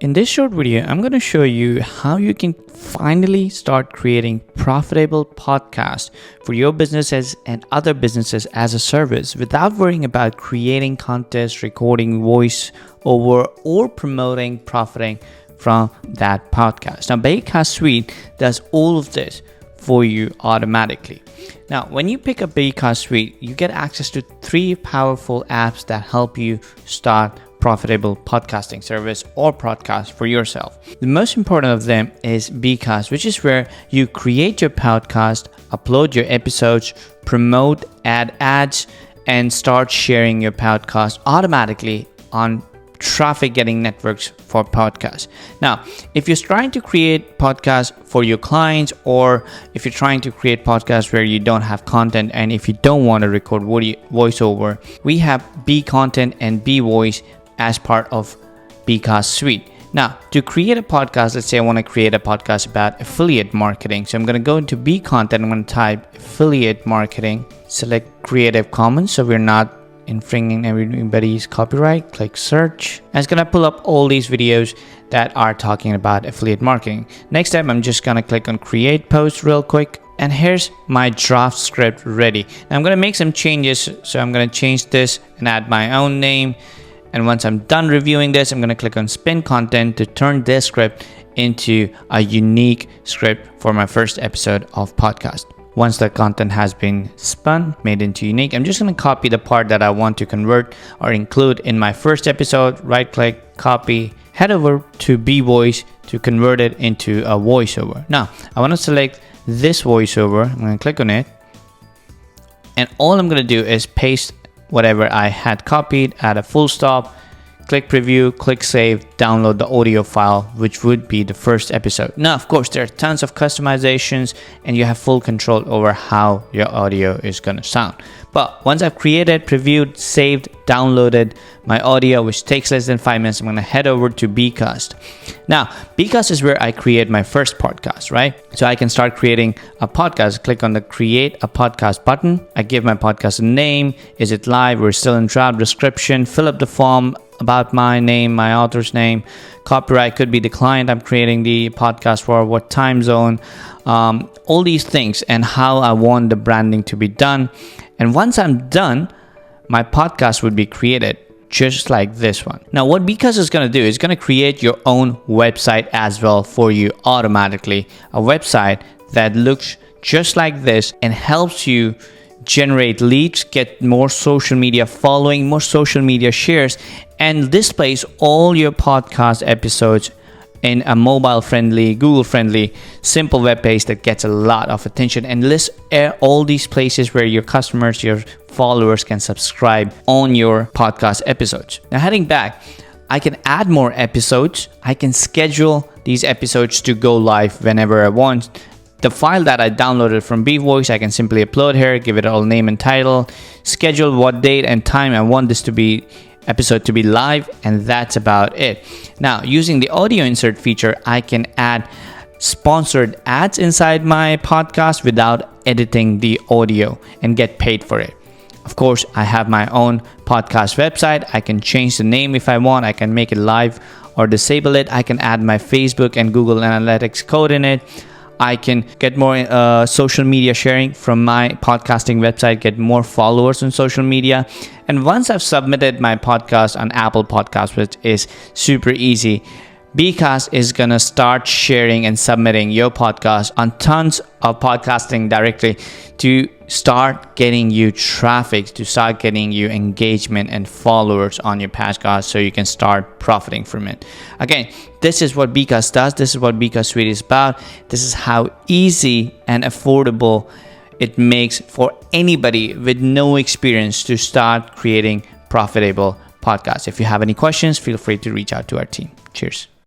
In this short video, I'm going to show you how you can finally start creating profitable podcasts for your businesses and other businesses as a service without worrying about creating content, recording voice over, or profiting from that podcast. Now, bcastsuite does all of this for you automatically. Now, when you pick up bcastsuite, you get access to 3 powerful apps that help you start profitable podcasting service or podcast for yourself. The most important of them is Bcast, which is where you create your podcast, upload your episodes, promote, add ads, and start sharing your podcast automatically on traffic getting networks for podcasts. Now, if you're trying to create podcasts for your clients, or if you're trying to create podcasts where you don't have content, and if you don't want to record voiceover, we have B content and B voice as part of bcastsuite. Now, to create a podcast, let's say I want to create a podcast about affiliate marketing. So I'm going to go into B content. I'm going to type affiliate marketing, select Creative Commons, so we're not infringing everybody's copyright. Click search, and it's going to pull up all these videos that are talking about affiliate marketing. Next step, I'm just going to click on create post real quick, and here's my draft script ready. Now I'm going to make some changes, so I'm going to change this and add my own name. And once I'm done reviewing this, I'm going to click on spin content to turn this script into a unique script for my first episode of podcast. Once the content has been spun, made into unique, I'm just going to copy the part that I want to convert or include in my first episode. Right click, copy, head over to B voice to convert it into a voiceover. Now, I want to select this voiceover. I'm going to click on it. And all I'm going to do is paste whatever I had copied, add a full stop, click preview, click save, download the audio file, which would be the first episode. Now, of course, there are tons of customizations and you have full control over how your audio is going to sound. But once I've created, previewed, saved, downloaded my audio, which takes less than 5 minutes, I'm going to head over to Bcast. Now, Bcast is where I create my first podcast, right? So I can start creating a podcast. Click on the create a podcast button. I give my podcast a name. Is it live? We're still in draft. Description. Fill up the form about my name, my author's name. Copyright could be the client I'm creating the podcast for, what time zone, all these things, and how I want the branding to be done. And once I'm done, my podcast would be created just like this one. Now, what Bcast is going to do is going to create your own website as well for you automatically. A website that looks just like this and helps you generate leads, get more social media following, more social media shares, and displays all your podcast episodes in a mobile-friendly, Google-friendly, simple web page that gets a lot of attention and lists all these places where your customers, your followers can subscribe on your podcast episodes. Now, heading back, I can add more episodes. I can schedule these episodes to go live whenever I want. The file that I downloaded from bvoice, I can simply upload here, give it all name and title, schedule what date and time I want this episode to be live, and that's about it. Now, using the audio insert feature, I can add sponsored ads inside my podcast without editing the audio and get paid for it. Of course, I have my own podcast website. I can change the name if I want. I can make it live or disable it. I can add my Facebook and Google Analytics code in it. I can get more social media sharing from my podcasting website, get more followers on social media. And once I've submitted my podcast on Apple Podcasts, which is super easy, Bcast is going to start sharing and submitting your podcast on tons of podcasting directory to start getting you traffic, to start getting you engagement and followers on your podcast so you can start profiting from it. Again, this is what Bcast does. This is what bcastsuite is about. This is how easy and affordable it makes for anybody with no experience to start creating profitable podcasts. If you have any questions, feel free to reach out to our team. Cheers.